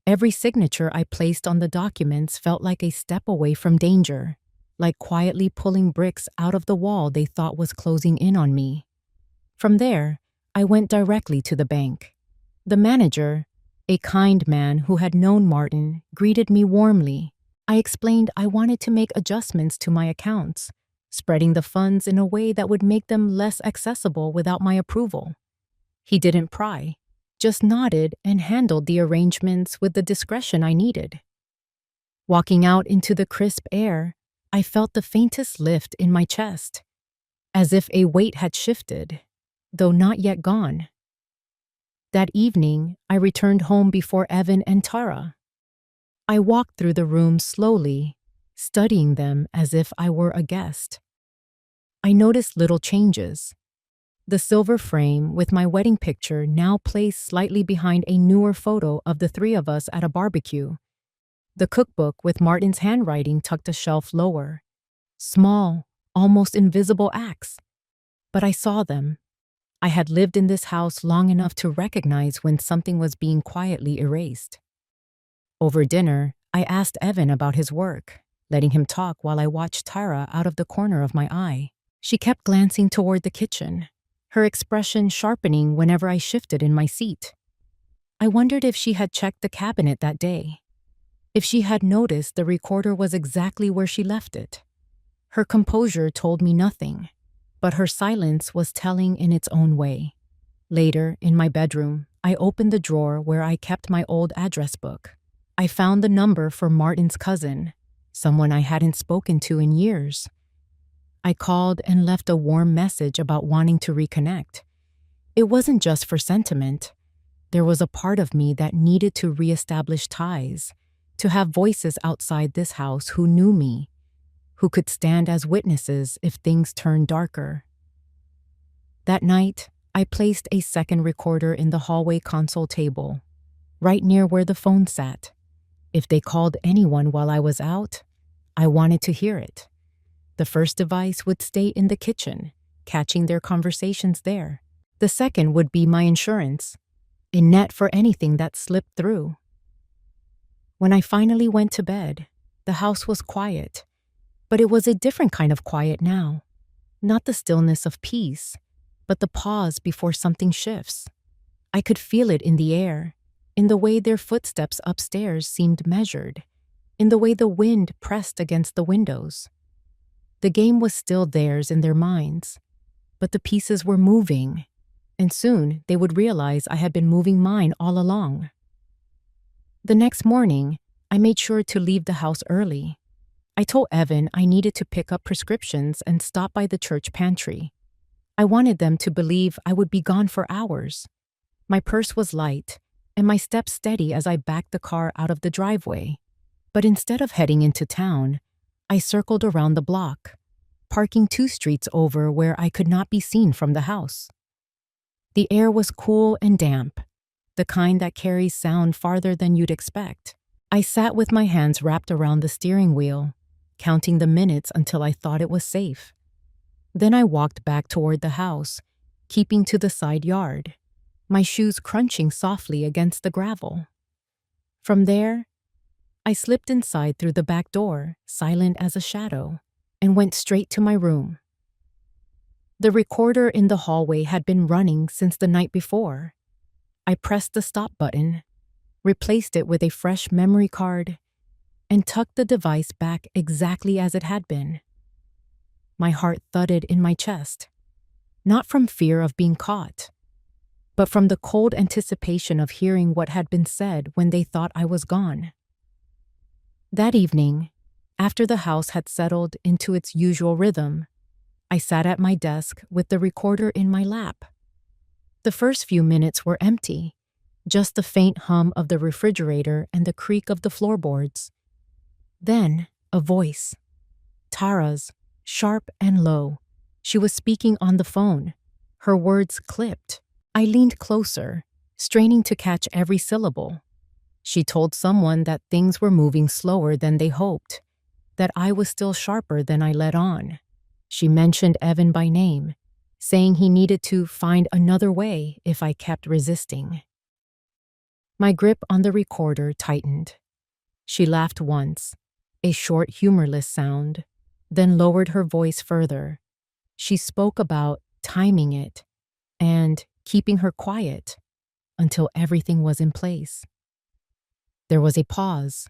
Every signature I placed on the documents felt like a step away from danger, like quietly pulling bricks out of the wall they thought was closing in on me. From there, I went directly to the bank. The manager, a kind man who had known Martin, greeted me warmly. I explained I wanted to make adjustments to my accounts, spreading the funds in a way that would make them less accessible without my approval. He didn't pry, just nodded and handled the arrangements with the discretion I needed. Walking out into the crisp air, I felt the faintest lift in my chest, as if a weight had shifted, though not yet gone. That evening, I returned home before Evan and Tara. I walked through the rooms slowly, studying them as if I were a guest. I noticed little changes. The silver frame with my wedding picture now placed slightly behind a newer photo of the three of us at a barbecue. The cookbook with Martin's handwriting tucked a shelf lower. Small, almost invisible acts. But I saw them. I had lived in this house long enough to recognize when something was being quietly erased. Over dinner, I asked Evan about his work, letting him talk while I watched Tara out of the corner of my eye. She kept glancing toward the kitchen, her expression sharpening whenever I shifted in my seat. I wondered if she had checked the cabinet that day, if she had noticed the recorder was exactly where she left it. Her composure told me nothing, but her silence was telling in its own way. Later, in my bedroom, I opened the drawer where I kept my old address book. I found the number for Martin's cousin, someone I hadn't spoken to in years. I called and left a warm message about wanting to reconnect. It wasn't just for sentiment. There was a part of me that needed to reestablish ties, to have voices outside this house who knew me, who could stand as witnesses if things turned darker. That night, I placed a second recorder in the hallway console table, right near where the phone sat. If they called anyone while I was out, I wanted to hear it. The first device would stay in the kitchen, catching their conversations there. The second would be my insurance, a net for anything that slipped through. When I finally went to bed, the house was quiet, but it was a different kind of quiet now. Not the stillness of peace, but the pause before something shifts. I could feel it in the air, in the way their footsteps upstairs seemed measured, in the way the wind pressed against the windows. The game was still theirs in their minds, but the pieces were moving, and soon they would realize I had been moving mine all along. The next morning, I made sure to leave the house early. I told Evan I needed to pick up prescriptions and stop by the church pantry. I wanted them to believe I would be gone for hours. My purse was light, and my steps steady as I backed the car out of the driveway. But instead of heading into town, I circled around the block, parking 2 streets over where I could not be seen from the house. The air was cool and damp, the kind that carries sound farther than you'd expect. I sat with my hands wrapped around the steering wheel, counting the minutes until I thought it was safe. Then I walked back toward the house, keeping to the side yard, my shoes crunching softly against the gravel. From there, I slipped inside through the back door, silent as a shadow, and went straight to my room. The recorder in the hallway had been running since the night before. I pressed the stop button, replaced it with a fresh memory card, and tucked the device back exactly as it had been. My heart thudded in my chest, not from fear of being caught, but from the cold anticipation of hearing what had been said when they thought I was gone. That evening, after the house had settled into its usual rhythm, I sat at my desk with the recorder in my lap. The first few minutes were empty, just the faint hum of the refrigerator and the creak of the floorboards. Then, a voice. Tara's, sharp and low. She was speaking on the phone. Her words clipped. I leaned closer, straining to catch every syllable. She told someone that things were moving slower than they hoped, that I was still sharper than I let on. She mentioned Evan by name, saying he needed to find another way if I kept resisting. My grip on the recorder tightened. She laughed once, a short, humorless sound, then lowered her voice further. She spoke about timing it and keeping her quiet until everything was in place. There was a pause,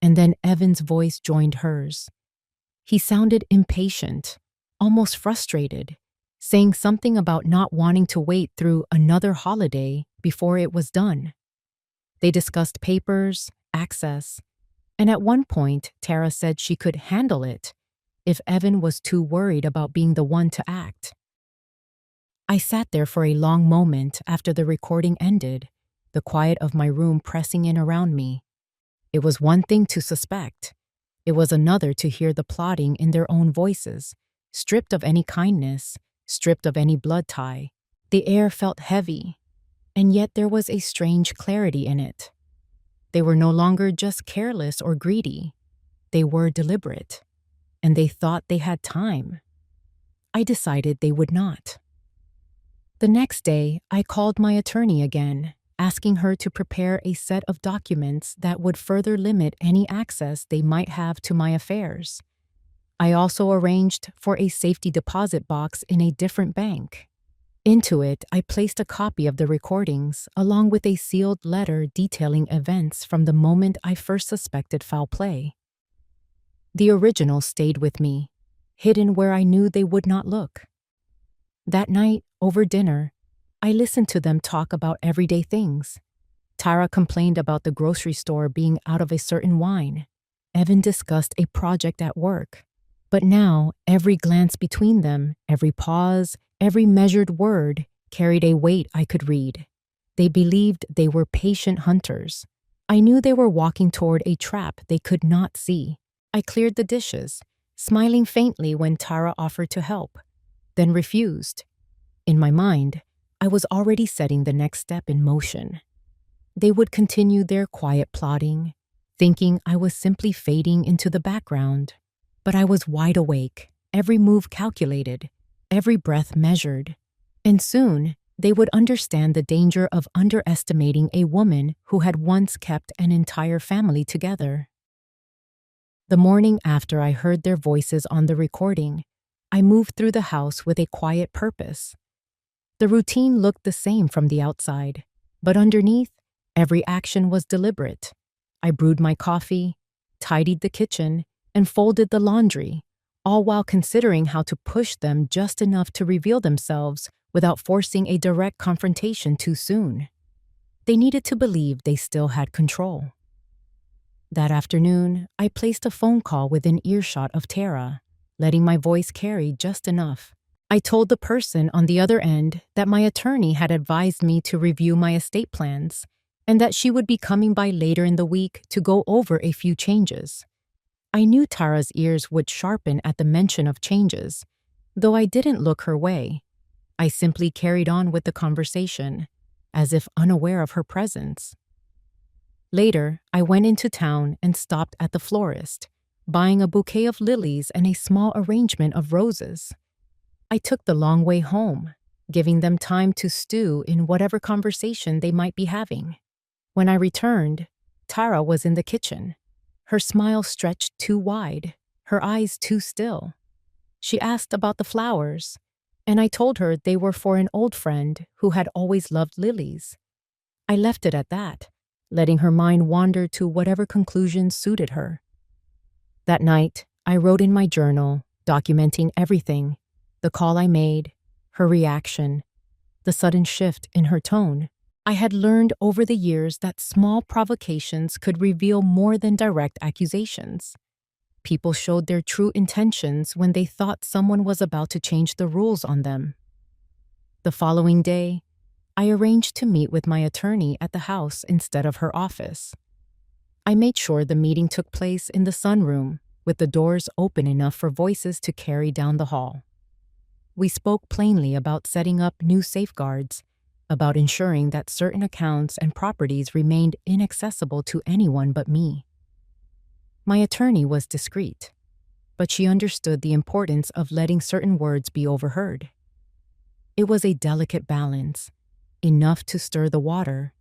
and then Evan's voice joined hers. He sounded impatient, almost frustrated, saying something about not wanting to wait through another holiday before it was done. They discussed papers, access, and at one point, Tara said she could handle it if Evan was too worried about being the one to act. I sat there for a long moment after the recording ended, the quiet of my room pressing in around me. It was one thing to suspect. It was another to hear the plotting in their own voices, stripped of any kindness, stripped of any blood tie. The air felt heavy, and yet there was a strange clarity in it. They were no longer just careless or greedy. They were deliberate, and they thought they had time. I decided they would not. The next day, I called my attorney again, asking her to prepare a set of documents that would further limit any access they might have to my affairs. I also arranged for a safety deposit box in a different bank. Into it, I placed a copy of the recordings, along with a sealed letter detailing events from the moment I first suspected foul play. The original stayed with me, hidden where I knew they would not look. That night, over dinner, I listened to them talk about everyday things. Tara complained about the grocery store being out of a certain wine. Evan discussed a project at work. But now, every glance between them, every pause, every measured word carried a weight I could read. They believed they were patient hunters. I knew they were walking toward a trap they could not see. I cleared the dishes, smiling faintly when Tara offered to help, then refused. In my mind, I was already setting the next step in motion. They would continue their quiet plotting, thinking I was simply fading into the background. But I was wide awake, every move calculated, every breath measured. And soon, they would understand the danger of underestimating a woman who had once kept an entire family together. The morning after I heard their voices on the recording, I moved through the house with a quiet purpose. The routine looked the same from the outside, but underneath, every action was deliberate. I brewed my coffee, tidied the kitchen, and folded the laundry, all while considering how to push them just enough to reveal themselves without forcing a direct confrontation too soon. They needed to believe they still had control. That afternoon, I placed a phone call within earshot of Tara, letting my voice carry just enough. I told the person on the other end that my attorney had advised me to review my estate plans and that she would be coming by later in the week to go over a few changes. I knew Tara's ears would sharpen at the mention of changes, though I didn't look her way. I simply carried on with the conversation, as if unaware of her presence. Later, I went into town and stopped at the florist, buying a bouquet of lilies and a small arrangement of roses. I took the long way home, giving them time to stew in whatever conversation they might be having. When I returned, Tara was in the kitchen. Her smile stretched too wide, her eyes too still. She asked about the flowers, and I told her they were for an old friend who had always loved lilies. I left it at that, letting her mind wander to whatever conclusions suited her. That night, I wrote in my journal, documenting everything: the call I made, her reaction, the sudden shift in her tone. I had learned over the years that small provocations could reveal more than direct accusations. People showed their true intentions when they thought someone was about to change the rules on them. The following day, I arranged to meet with my attorney at the house instead of her office. I made sure the meeting took place in the sunroom, with the doors open enough for voices to carry down the hall. We spoke plainly about setting up new safeguards, about ensuring that certain accounts and properties remained inaccessible to anyone but me. My attorney was discreet, but she understood the importance of letting certain words be overheard. It was a delicate balance, enough to stir the water,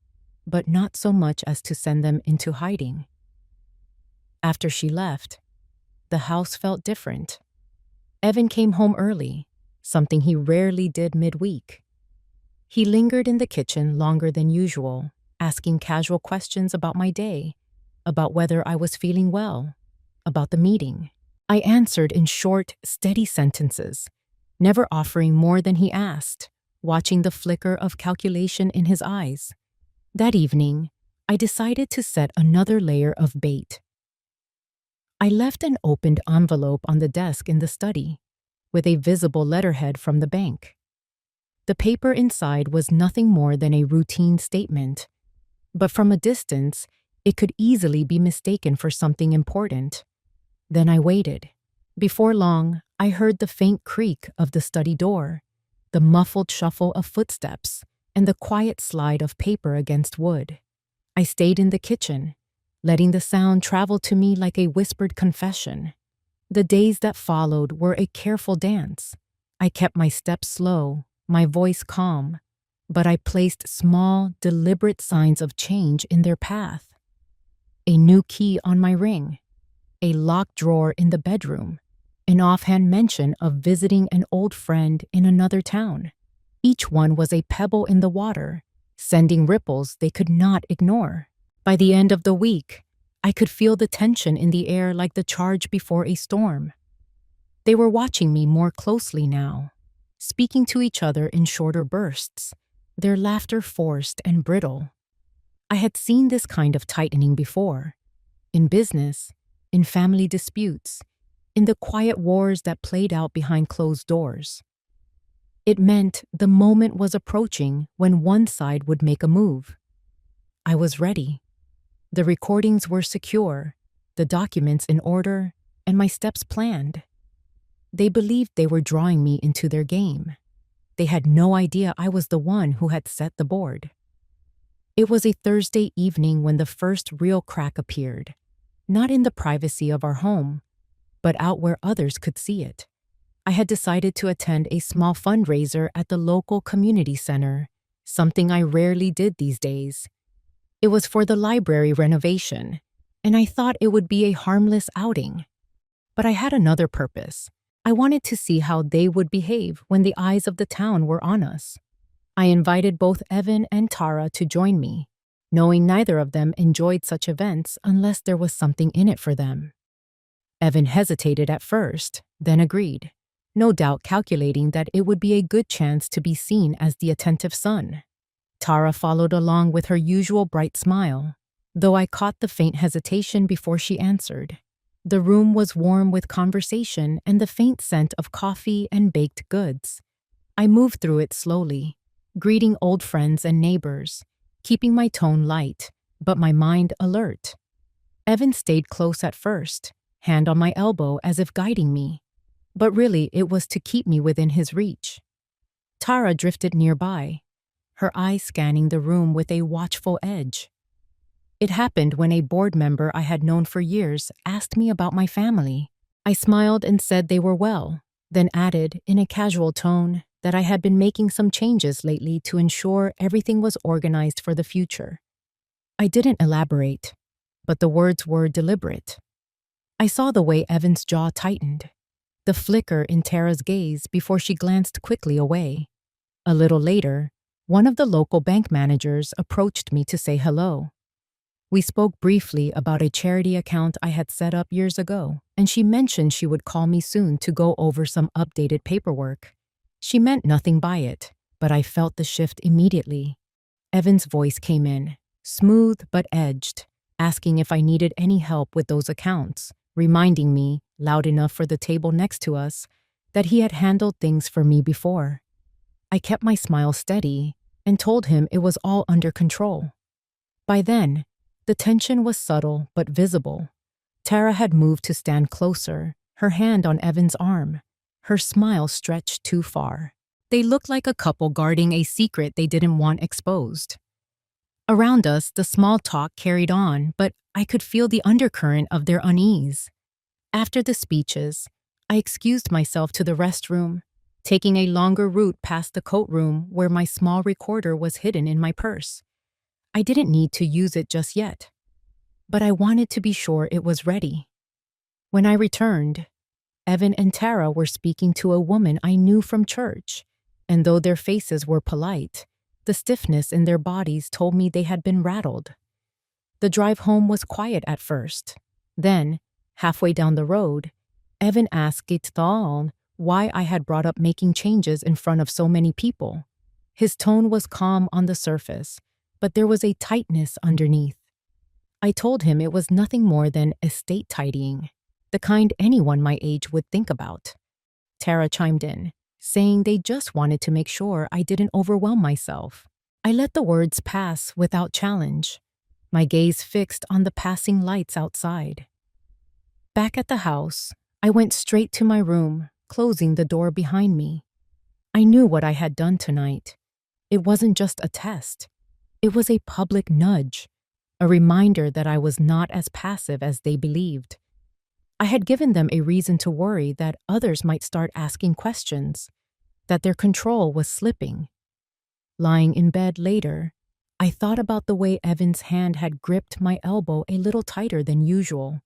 but not so much as to send them into hiding. After she left, the house felt different. Evan came home early, something he rarely did midweek. He lingered in the kitchen longer than usual, asking casual questions about my day, about whether I was feeling well, about the meeting. I answered in short, steady sentences, never offering more than he asked, watching the flicker of calculation in his eyes. That evening, I decided to set another layer of bait. I left an opened envelope on the desk in the study, with a visible letterhead from the bank. The paper inside was nothing more than a routine statement, but from a distance, it could easily be mistaken for something important. Then I waited. Before long, I heard the faint creak of the study door, the muffled shuffle of footsteps, and the quiet slide of paper against wood. I stayed in the kitchen, letting the sound travel to me like a whispered confession. The days that followed were a careful dance. I kept my steps slow, my voice calm, but I placed small, deliberate signs of change in their path. A new key on my ring, a locked drawer in the bedroom, an offhand mention of visiting an old friend in another town. Each one was a pebble in the water, sending ripples they could not ignore. By the end of the week, I could feel the tension in the air like the charge before a storm. They were watching me more closely now, speaking to each other in shorter bursts, their laughter forced and brittle. I had seen this kind of tightening before, in business, in family disputes, in the quiet wars that played out behind closed doors. It meant the moment was approaching when one side would make a move. I was ready. The recordings were secure, the documents in order, and my steps planned. They believed they were drawing me into their game. They had no idea I was the one who had set the board. It was a Thursday evening when the first real crack appeared, not in the privacy of our home, but out where others could see it. I had decided to attend a small fundraiser at the local community center, something I rarely did these days. It was for the library renovation, and I thought it would be a harmless outing. But I had another purpose. I wanted to see how they would behave when the eyes of the town were on us. I invited both Evan and Tara to join me, knowing neither of them enjoyed such events unless there was something in it for them. Evan hesitated at first, then agreed, no doubt calculating that it would be a good chance to be seen as the attentive son. Tara followed along with her usual bright smile, though I caught the faint hesitation before she answered. The room was warm with conversation and the faint scent of coffee and baked goods. I moved through it slowly, greeting old friends and neighbors, keeping my tone light, but my mind alert. Evan stayed close at first, hand on my elbow as if guiding me, but really it was to keep me within his reach. Tara drifted nearby, her eyes scanning the room with a watchful edge. It happened when a board member I had known for years asked me about my family. I smiled and said they were well, then added, in a casual tone, that I had been making some changes lately to ensure everything was organized for the future. I didn't elaborate, but the words were deliberate. I saw the way Evan's jaw tightened, the flicker in Tara's gaze before she glanced quickly away. A little later, one of the local bank managers approached me to say hello. We spoke briefly about a charity account I had set up years ago, and she mentioned she would call me soon to go over some updated paperwork. She meant nothing by it, but I felt the shift immediately. Evan's voice came in, smooth but edged, asking if I needed any help with those accounts, reminding me, loud enough for the table next to us, that he had handled things for me before. I kept my smile steady and told him it was all under control. By then, the tension was subtle but visible. Tara had moved to stand closer, her hand on Evan's arm, her smile stretched too far. They looked like a couple guarding a secret they didn't want exposed. Around us, the small talk carried on, but I could feel the undercurrent of their unease. After the speeches, I excused myself to the restroom, taking a longer route past the coat room where my small recorder was hidden in my purse. I didn't need to use it just yet, but I wanted to be sure it was ready. When I returned, Evan and Tara were speaking to a woman I knew from church, and though their faces were polite, the stiffness in their bodies told me they had been rattled. The drive home was quiet at first. Then, halfway down the road, Evan asked Gitthal why I had brought up making changes in front of so many people. His tone was calm on the surface, but there was a tightness underneath. I told him it was nothing more than estate tidying, the kind anyone my age would think about. Tara chimed in, saying they just wanted to make sure I didn't overwhelm myself. I let the words pass without challenge, my gaze fixed on the passing lights outside. Back at the house, I went straight to my room, closing the door behind me. I knew what I had done tonight. It wasn't just a test. It was a public nudge, a reminder that I was not as passive as they believed. I had given them a reason to worry that others might start asking questions, that their control was slipping. Lying in bed later, I thought about the way Evan's hand had gripped my elbow a little tighter than usual,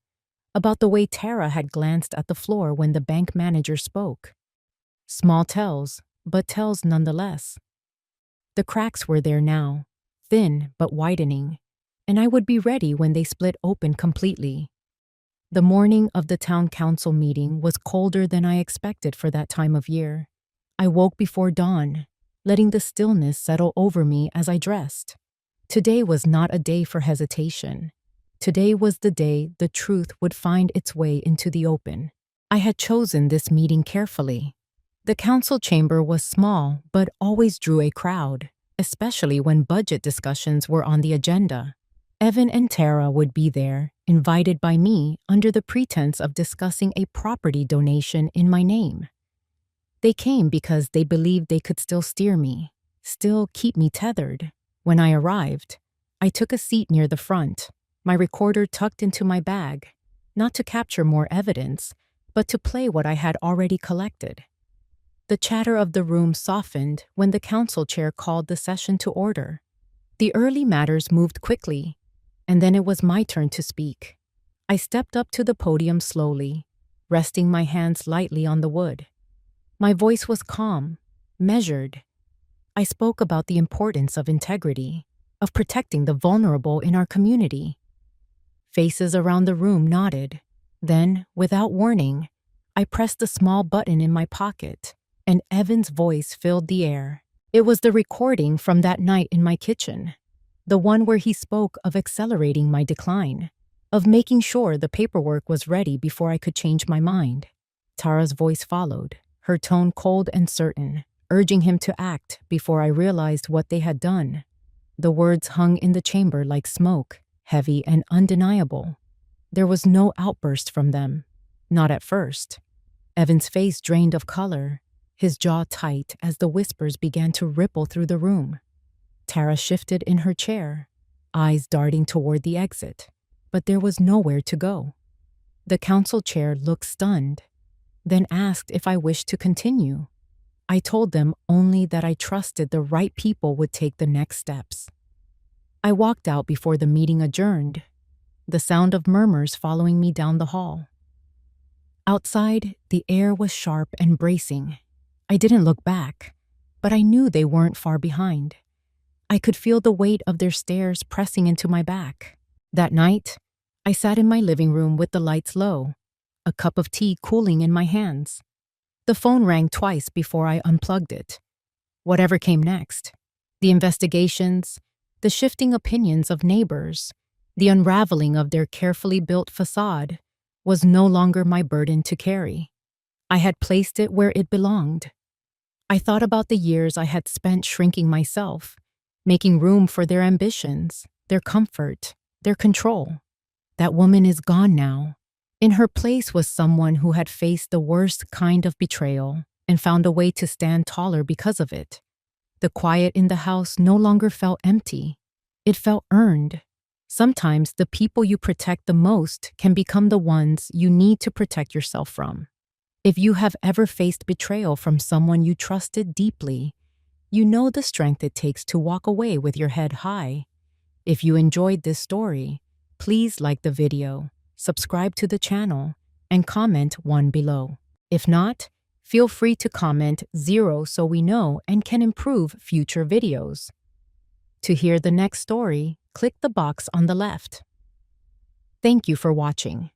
about the way Tara had glanced at the floor when the bank manager spoke. Small tells, but tells nonetheless. The cracks were there now, thin but widening, and I would be ready when they split open completely. The morning of the town council meeting was colder than I expected for that time of year. I woke before dawn, letting the stillness settle over me as I dressed. Today was not a day for hesitation. Today was the day the truth would find its way into the open. I had chosen this meeting carefully. The council chamber was small, but always drew a crowd, especially when budget discussions were on the agenda. Evan and Tara would be there, invited by me under the pretense of discussing a property donation in my name. They came because they believed they could still steer me, still keep me tethered. When I arrived, I took a seat near the front, my recorder tucked into my bag, not to capture more evidence, but to play what I had already collected. The chatter of the room softened when the council chair called the session to order. The early matters moved quickly, and then it was my turn to speak. I stepped up to the podium slowly, resting my hands lightly on the wood. My voice was calm, measured. I spoke about the importance of integrity, of protecting the vulnerable in our community. Faces around the room nodded. Then, without warning, I pressed the small button in my pocket, and Evan's voice filled the air. It was the recording from that night in my kitchen, the one where he spoke of accelerating my decline, of making sure the paperwork was ready before I could change my mind. Tara's voice followed, her tone cold and certain, urging him to act before I realized what they had done. The words hung in the chamber like smoke, heavy and undeniable. There was no outburst from them, not at first. Evan's face drained of color, his jaw tight as the whispers began to ripple through the room. Tara shifted in her chair, eyes darting toward the exit, but there was nowhere to go. The council chair looked stunned, then asked if I wished to continue. I told them only that I trusted the right people would take the next steps. I walked out before the meeting adjourned, the sound of murmurs following me down the hall. Outside, the air was sharp and bracing. I didn't look back, but I knew they weren't far behind. I could feel the weight of their stares pressing into my back. That night, I sat in my living room with the lights low, a cup of tea cooling in my hands. The phone rang twice before I unplugged it. Whatever came next, the investigations, the shifting opinions of neighbors, the unraveling of their carefully built facade, was no longer my burden to carry. I had placed it where it belonged. I thought about the years I had spent shrinking myself, making room for their ambitions, their comfort, their control. That woman is gone now. In her place was someone who had faced the worst kind of betrayal and found a way to stand taller because of it. The quiet in the house no longer felt empty. It felt earned. Sometimes the people you protect the most can become the ones you need to protect yourself from. If you have ever faced betrayal from someone you trusted deeply, you know the strength it takes to walk away with your head high. If you enjoyed this story, please like the video, subscribe to the channel, and comment one below. If not, feel free to comment 0 so we know and can improve future videos. To hear the next story, click the box on the left. Thank you for watching.